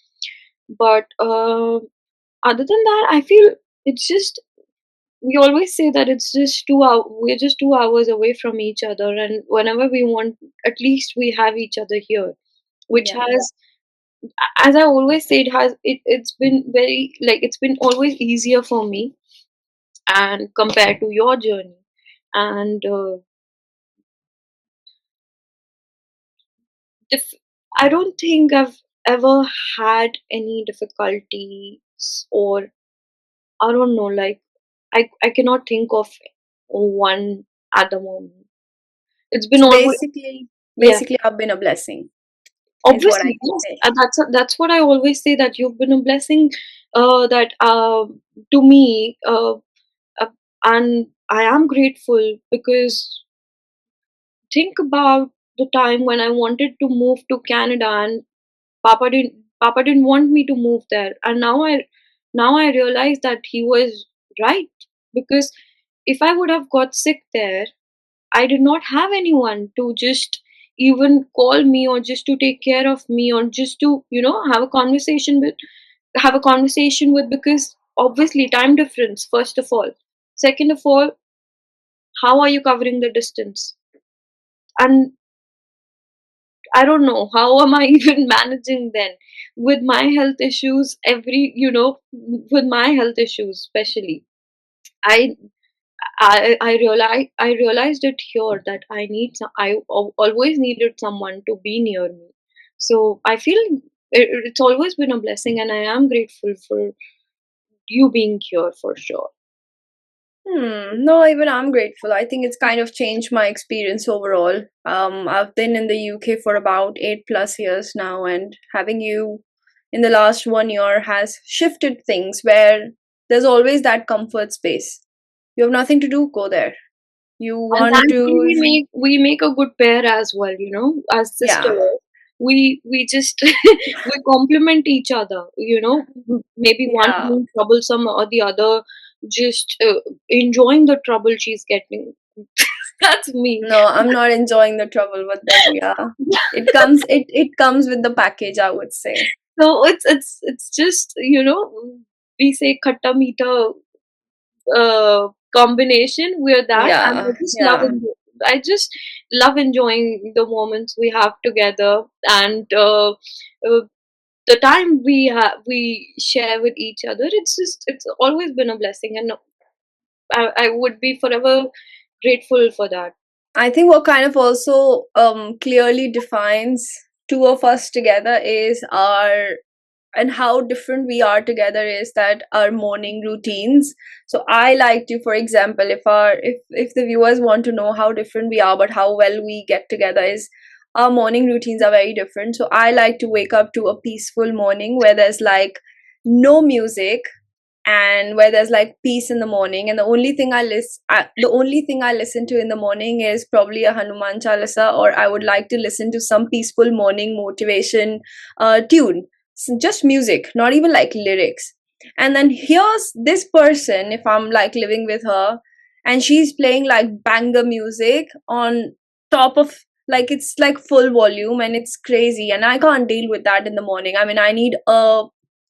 But other than that, I feel it's just, we always say that it's just 2 hours. We're just 2 hours away from each other, and whenever we want, at least we have each other here, which Yeah. has, as I always say, it's been very, like, it's been always easier for me and compared to your journey. And dif- I don't think I've ever had any difficulties, or I don't know, like, I cannot think of one at the moment. It's been So always, yeah. basically, I've been a blessing, is what I Obviously, can yes. say. That's what I always say, that you've been a blessing, that to me, uh, and I am grateful, because think about the time when I wanted to move to Canada, and Papa didn't want me to move there, and now I realize that he was right, because if I would have got sick there, I did not have anyone to just even call me, or just to take care of me, or just to, have a conversation with, because obviously time difference, first of all. Second of all, how are you covering the distance? And I don't know, how am I even managing then with my health issues, with my health issues especially. I I realized it here, that always needed someone to be near me. So I feel it's always been a blessing, and I am grateful for you being here for sure. No, even I'm grateful. I think it's kind of changed my experience overall. I've been in the UK for about 8+ years now, and having you in the last 1 year has shifted things where there's always that comfort space. You have nothing to do, go there. You And want thankfully to, we make a good pair as well, as yeah, sisters. We just we complement each other, maybe one yeah. being troublesome, or the other just enjoying the trouble she's getting. That's me. No, I'm not enjoying the trouble, but then yeah, it comes with the package, I would say. So it's just, we say khatta meetha combination. We're that, and Yeah, yeah. I just love enjoying the moments we have together, and the time we share with each other. It's always been a blessing, and I would be forever grateful for that. I think what kind of also clearly defines two of us together is our and how different we are together is that our morning routines. So I like to, for example, if the viewers want to know how different we are but how well we get together, is our morning routines are very different. So I like to wake up to a peaceful morning where there's like no music, and where there's like peace in the morning, and the only thing I listen to in the morning is probably a Hanuman Chalisa, or I would like to listen to some peaceful morning motivation tune. Just music, not even like lyrics. And then here's this person, if I'm like living with her, and she's playing like banger music on top of, like, it's like full volume and it's crazy, and I can't deal with that in the morning. I mean, I need a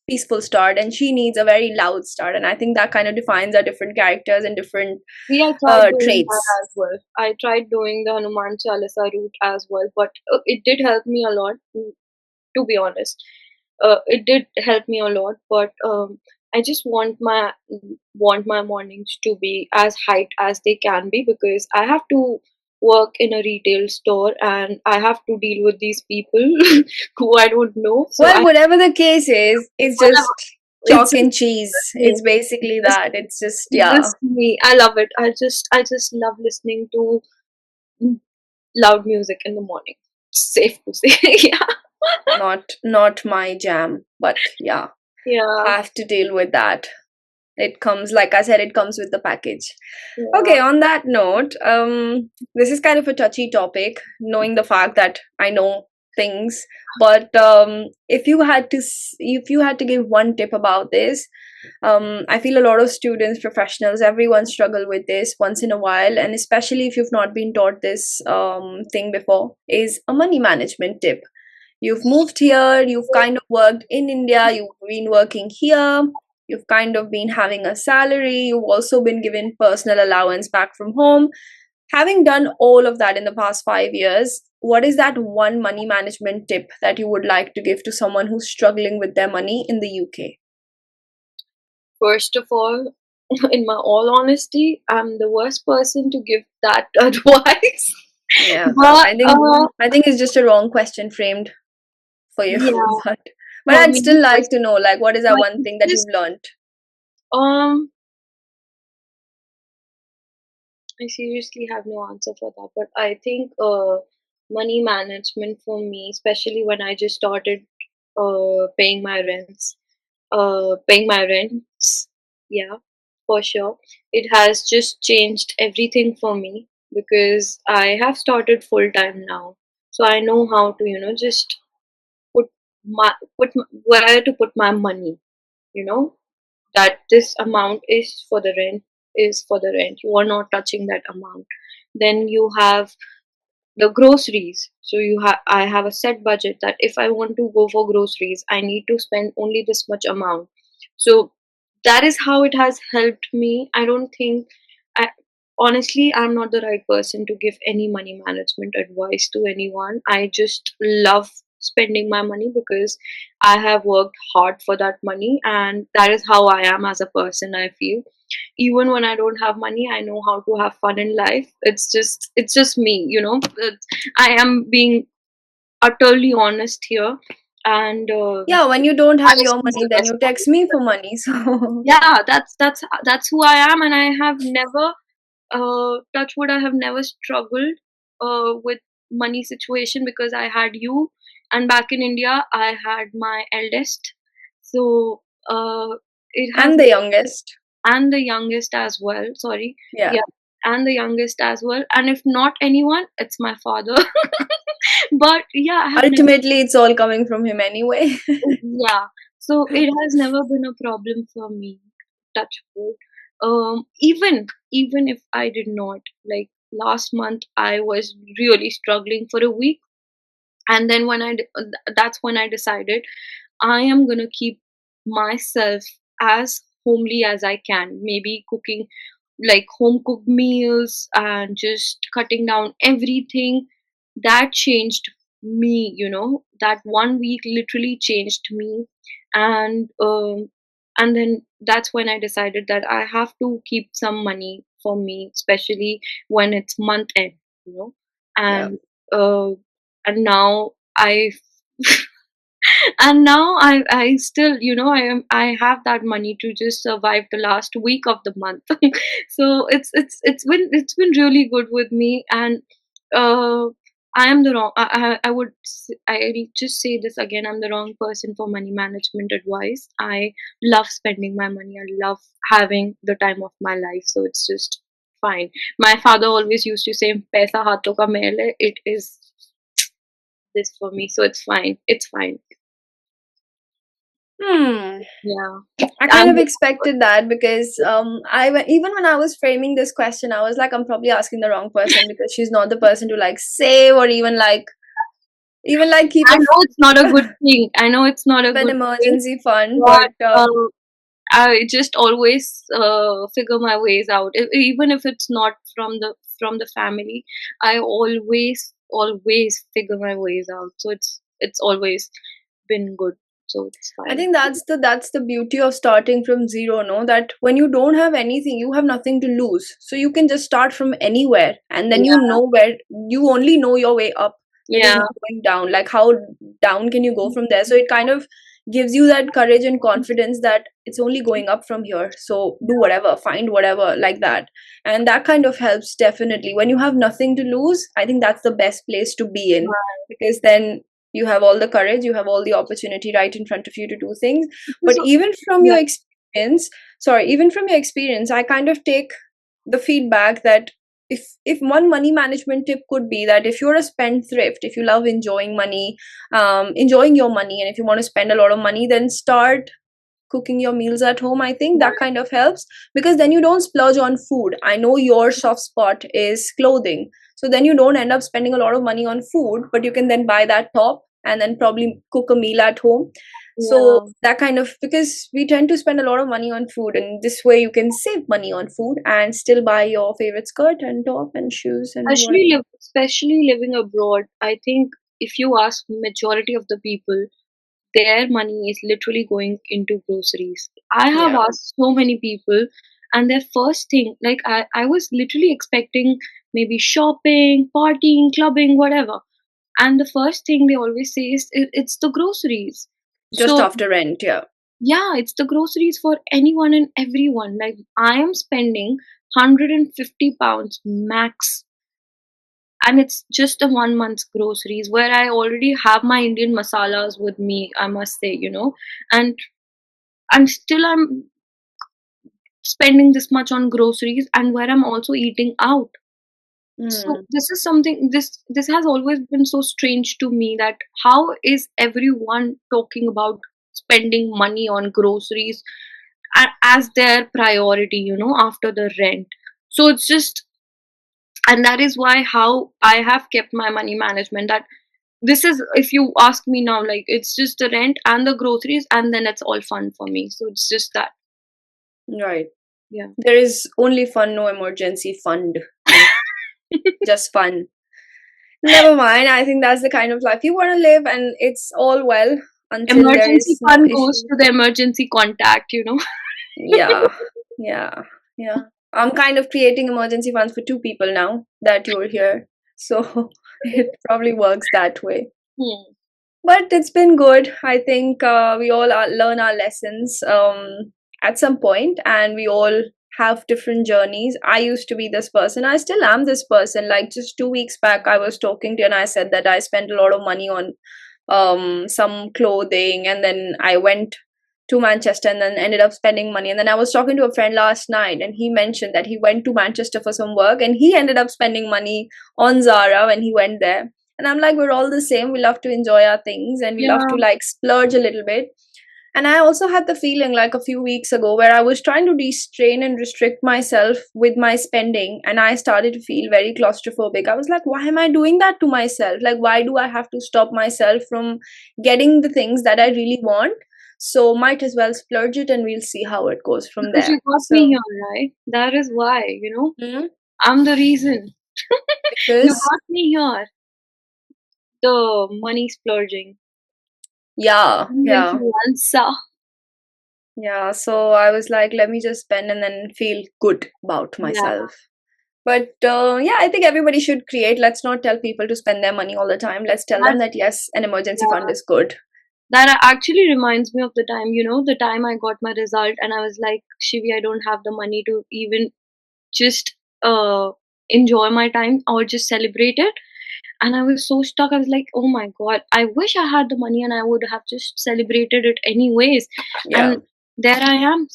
peaceful start, and she needs a very loud start, and I think that kind of defines our different characters and different See, I tried doing that traits. as well. I tried doing the Hanuman Chalisa route as well, but it did help me a lot, to be honest. It did help me a lot, but I just want my mornings to be as hyped as they can be, because I have to work in a retail store, and I have to deal with these people who I don't know. So Well, whatever the case is, it's whatever. just It's chalk just and cheese. me. It's basically Just that. It's just, yeah, just me. I love it. I just love listening to loud music in the morning. Safe to say. Yeah. not my jam, but yeah, Yeah. have to deal with that. It comes, like I said, it comes with the package. Yeah. Okay, on that note, this is kind of a touchy topic, knowing the fact that I know things. But if you had to give one tip about this, I feel a lot of students, professionals, everyone struggle with this once in a while, and especially if you've not been taught this thing before, is a money management tip. You've moved here, you've kind of worked in India, you've been working here, you've kind of been having a salary, you've also been given personal allowance back from home. Having done all of that in the past 5 years, what is that one money management tip that you would like to give to someone who's struggling with their money in the UK? First of all, in my all honesty, I'm the worst person to give that advice. Yeah, But I think it's just a wrong question framed for you. yeah, but but for I'd me still like to know, personally, like, what is that but one thing that just you've learned? um, I seriously have no answer for that. But I think money management for me, especially when I just started paying my rents, paying my rents, yeah, for sure. It has just changed everything for me because I have started full time now, so I know how to just put where to put my money. You know that this amount is for the rent. You are not touching that amount. Then you have the groceries. So I have a set budget that if I want to go for groceries, I need to spend only this much amount. So that is how it has helped me. I don't think I honestly I'm not the right person to give any money management advice to anyone. I just love spending my money because I have worked hard for that money, and that is how I am as a person, I feel. Even when I don't have money, I know how to have fun in life. It's just me. I am being utterly honest here, and Yeah, when you don't I have just your feel money, the then best you for text it. me for money. So Yeah, that's who I am, and I have never touch wood, I have never struggled with money situation because I had you, and back in India I had my eldest. So it has and the youngest. and the youngest as well. Sorry, Yeah. yeah, and the youngest as well. And if not anyone, it's my father. But yeah, I have never. Ultimately, it's all coming from him anyway. Yeah, so it has never been a problem for me. Touch wood. Even if I did not, like last month, I was really struggling for a week, and then that's when I decided I am gonna keep myself as homely as I can. Maybe cooking like home cooked meals and just cutting down everything. That changed me. That one week literally changed me, and then that's when I decided that I have to keep some money for me, especially when it's month end. You know, Yeah. and uh, and now I and now I still I have that money to just survive the last week of the month. So it's been really good with me, and uh I am the wrong I just say this again, I'm the wrong person for money management advice. I love spending my money, I love having the time of my life, so it's just fine. My father always used to say paisa haathon ka mel hai. It is this for me, so it's fine. Hmm. Yeah. I kind And of expected that because even when I was framing this question, I was like, I'm probably asking the wrong person because she's not the person to like save or even like keep I know it's not a good thing. I know it's not a an good thing, emergency fund. but But I just always figure my ways out. Even if it's not from the family, I always figure my ways out. So it's always been good. So it's I fine. think that's the beauty of starting from zero, no? That when you don't have anything, you have nothing to lose. So you can just start from anywhere, and then you Yeah. know where you only know your way up. There is Yeah. no going down. Like how down can you go from there? So it kind of gives you that courage and confidence that it's only going up from here. So do whatever, find whatever, like that. And that kind of helps definitely. When you have nothing to lose, I think that's the best place to be in, because then you have all the courage, you have all the opportunity right in front of you to do things. But So even from yeah. your experience, sorry, even from your experience, I kind of take the feedback that if one money management tip could be that if you're a spendthrift, if you love enjoying money, enjoying your money, and if you want to spend a lot of money, then start cooking your meals at home. I think that kind of helps, because then you don't splurge on food. I know your soft spot is clothing, so then you don't end up spending a lot of money on food, but you can then buy that top and then probably cook a meal at home. So Yeah. that kind of, because we tend to spend a lot of money on food, and this way you can save money on food and still buy your favorite skirt and top and shoes and whatever. Especially living abroad, I think if you ask majority of the people, their money is literally going into groceries. I have Yeah, asked so many people, and their first thing, like I was literally expecting maybe shopping, partying, clubbing, whatever. And the first thing they always say is it's the groceries. just So after rent. Yeah. yeah, it's the groceries for anyone and everyone. Like I am spending £150 max, and it's just a 1 month's groceries where I already have my Indian masalas with me, I must say, and still I'm spending this much on groceries, and where I'm also eating out. So Hmm. this is something, this has always been so strange to me, that how is everyone talking about spending money on groceries as their priority, after the rent. So it's just, and that is why how I have kept my money management, that this is, if you ask me now, like it's just the rent and the groceries, and then it's all fun for me. So it's just that. Right. Yeah. There is only fun, no emergency fund. Just fun. Never mind. I think that's the kind of life you want to live, and it's all well until there Emergency is no fund goes issue. to the emergency contact. Yeah, yeah, yeah. I'm kind of creating emergency funds for two people now that you're here. So it probably works that way. Hmm. But it's been good. I think we all learn our lessons at some point, and we all have different journeys. I used to be this person. I still am this person. Like just 2 weeks back, I was talking to you, and I said that I spent a lot of money on some clothing, and then I went to Manchester and then ended up spending money. And then I was talking to a friend last night, and he mentioned that he went to Manchester for some work, and he ended up spending money on Zara when he went there. And I'm like, we're all the same. We love to enjoy our things, and we love Yeah, to like splurge a little bit. And I also had the feeling like a few weeks ago where I was trying to restrain and restrict myself with my spending, and I started to feel very claustrophobic. I was like, why am I doing that to myself? Like, why do I have to stop myself from getting the things that I really want? So, might as well splurge it, and we'll see how it goes from because there. you got me So, here, right? That is why, mm, I'm the reason. You because, got me here. The money splurging. yeah, yeah. Influencer. Yeah, so I was like, let me just spend and then feel good about Yeah, myself. But yeah, I think everybody should create. Let's not tell people to spend their money all the time. Let's tell them that that yes, an emergency fund yeah, is good. that actually reminds me of the time, the time I got my result, and I was like, Shivi, I don't have the money to even just enjoy my time or just celebrate it. And I was so stuck. I was like, oh my god, I wish I had the money and I would have just celebrated it anyways. Yeah. And there I am.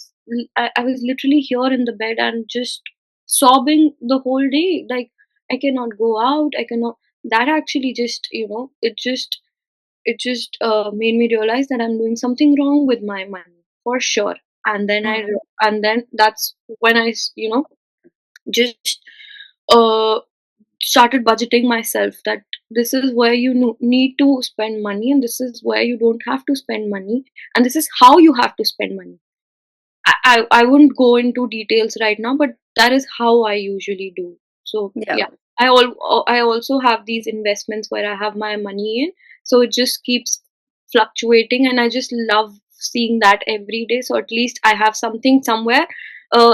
I was literally here in the bed and just sobbing the whole day. Like, I cannot go out. I cannot. That actually just, it just made me realize that I'm doing something wrong with my money for sure. And then Mm. and then that's when just uh started budgeting myself, that this is where you need to spend money, and this is where you don't have to spend money, and this is how you have to spend money. I wouldn't go into details right now, but that is how I usually do. So Yeah. yeah, I also have these investments where I have my money in, so it just keeps fluctuating, and I just love seeing that every day. So at least I have something somewhere,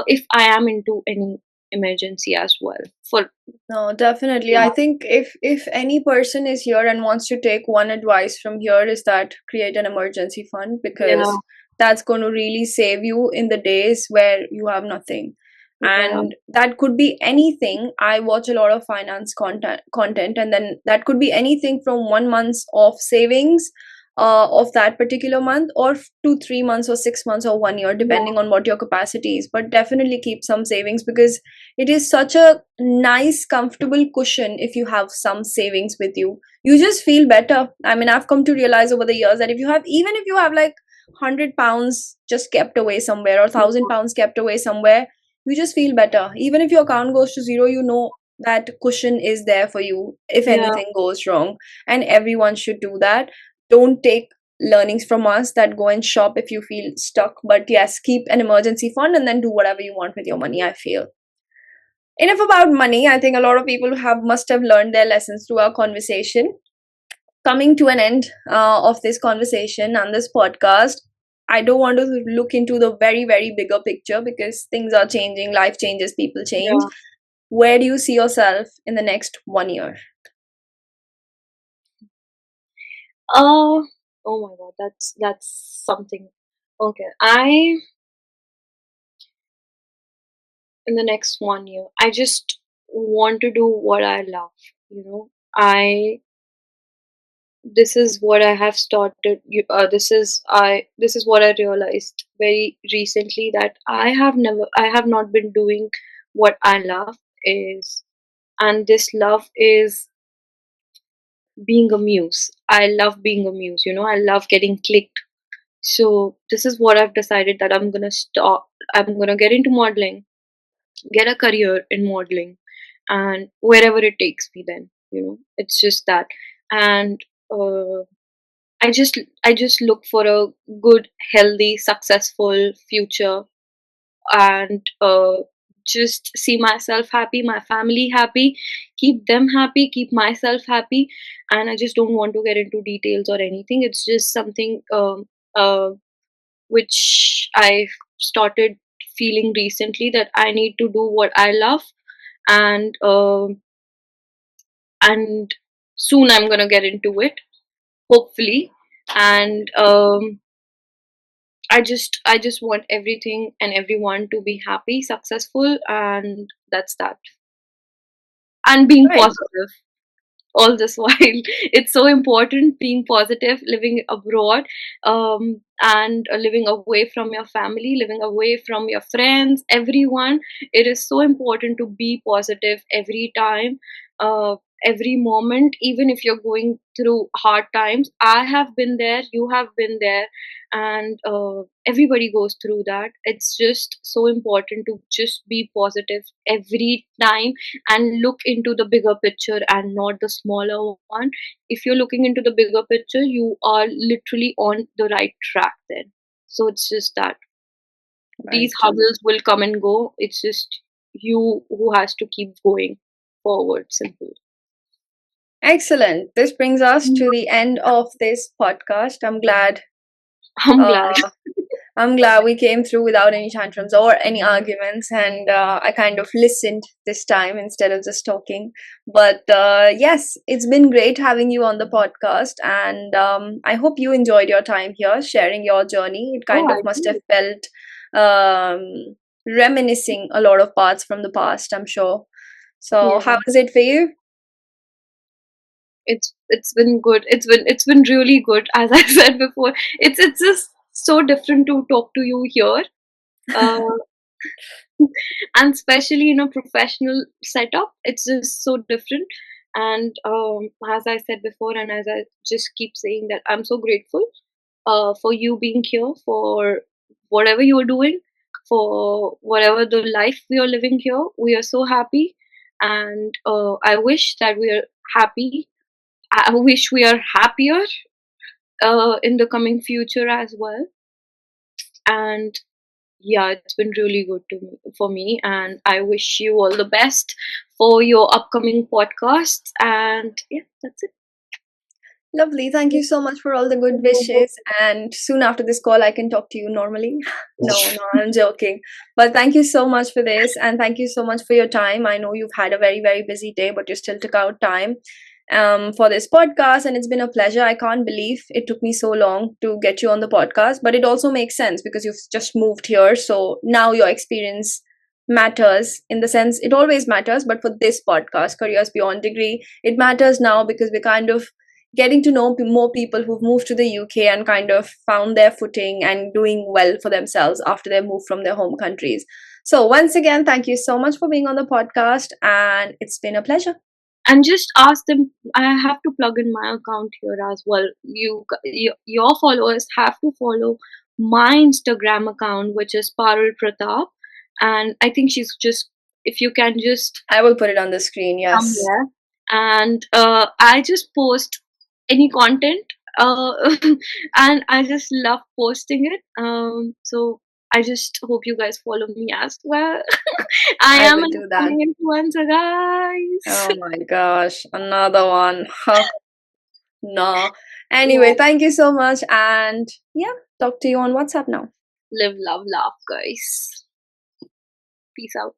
if I am into any emergency as well. For No, definitely. I yeah, think if any person is here and wants to take one advice from here is that create an emergency fund, yeah, because that's going to really save you in the days where you have nothing. yeah. And that could be anything. I watch a lot of finance content, and then that could be anything from 1 month of savings of that particular month, or 2 3 months or 6 months or 1 year, Yeah. depending on what your capacity is. But definitely keep some savings, because it is such a nice comfortable cushion. If you have some savings with you, you just feel better. I mean, I've come to realize over the years that if you have, even if you have like 100 pounds just kept away somewhere, or 1,000 pounds kept away somewhere, you just feel better. Even if your account goes to zero, you know that cushion is there for you if Yeah. anything goes wrong. And everyone should do that. Don't take learnings from us that go and shop if you feel stuck, but yes, keep an emergency fund and then do whatever you want with your money, I feel. Enough about money. I think a lot of people must have learned their lessons through our conversation. Coming to an end of this conversation and this podcast, I don't want to look into the very, very bigger picture, because things are changing, life changes, people change. Yeah. Where do you see yourself in the next 1 year? Uh, oh my God, that's something. Okay, in the next 1 year, I just want to do what I love. You know, I this is what I have started. This is what I realized very recently, that I have not been doing what I love is, and this love is being a muse. I love being a muse. You know, I love getting clicked. So this is what I've decided, that I'm gonna stop. I'm gonna get into modeling, get a career in modeling, and wherever it takes me. Then it's just that, and uh, I just look for a good, healthy, successful future, and just see myself happy, my family happy, keep them happy, keep myself happy. And I just don't want to get into details or anything. It's just something uh, which I started feeling recently, that I need to do what I love, and and soon I'm gonna get into it, hopefully. And I just want everything and everyone to be happy, successful, and that's that. And being Right. positive all this while. It's so important being positive, living abroad, and living away from your family, living away from your friends, everyone. It is so important to be positive every time, uh, every moment, even if you're going through hard times. I have been there, you have been there, and everybody goes through that. It's just so important to just be positive every time, and look into the bigger picture and not the smaller one. If you're looking into the bigger picture, you are literally on the right track then. So it's just that these Right. hurdles will come and go. It's just you who has to keep going forward. Simple. Excellent. This brings us to the end of this podcast. I'm glad. Uh, I'm glad we came through without any tantrums or any arguments, and I kind of listened this time instead of just talking. But yes, it's been great having you on the podcast, and I hope you enjoyed your time here, sharing your journey. It Oh, kind of I must have did. felt um, reminiscing a lot of parts from the past, I'm sure. So, Yeah. how is it for you? It's been good. It's been really good. As I said before, it's just so different to talk to you here. Uh, and especially in a professional setup, it's just so different. And as I said before, and as I just keep saying, that I'm so grateful for you being here, for whatever you're doing, for whatever the life we are living here. We are so happy, and I wish that we are happy. I wish we are happier in the coming future as well. And yeah, it's been really good for me, and I wish you all the best for your upcoming podcasts. And yeah, that's it. Lovely. Thank you so much for all the good wishes. And soon after this call, I can talk to you normally. No, no, I'm joking. But thank you so much for this. And thank you so much for your time. I know you've had a very, very busy day, but you still took out time for this podcast. And it's been a pleasure. I can't believe it took me so long to get you on the podcast. But it also makes sense because you've just moved here. So now your experience matters, in the sense it always matters. But for this podcast, Careers Beyond Degree, it matters now because we're kind of getting to know more people who've moved to the UK and kind of found their footing and doing well for themselves after they moved from their home countries. So, once again, thank you so much for being on the podcast, and it's been a pleasure. And just ask them. I have to plug in my account here as well. Your followers have to follow my Instagram account, which is Parul Pratap, and I think she's just, if you can just I will put it on the screen, come yes. there. And I just post any content, and I just love posting it. So I just hope you guys follow me as well. I I am will an do that. upcoming influencer, guys. Oh my gosh, another one. Huh, no. Yeah. Anyway, thank you so much, and yeah, talk to you on WhatsApp now. Live, love, laugh, guys. Peace out.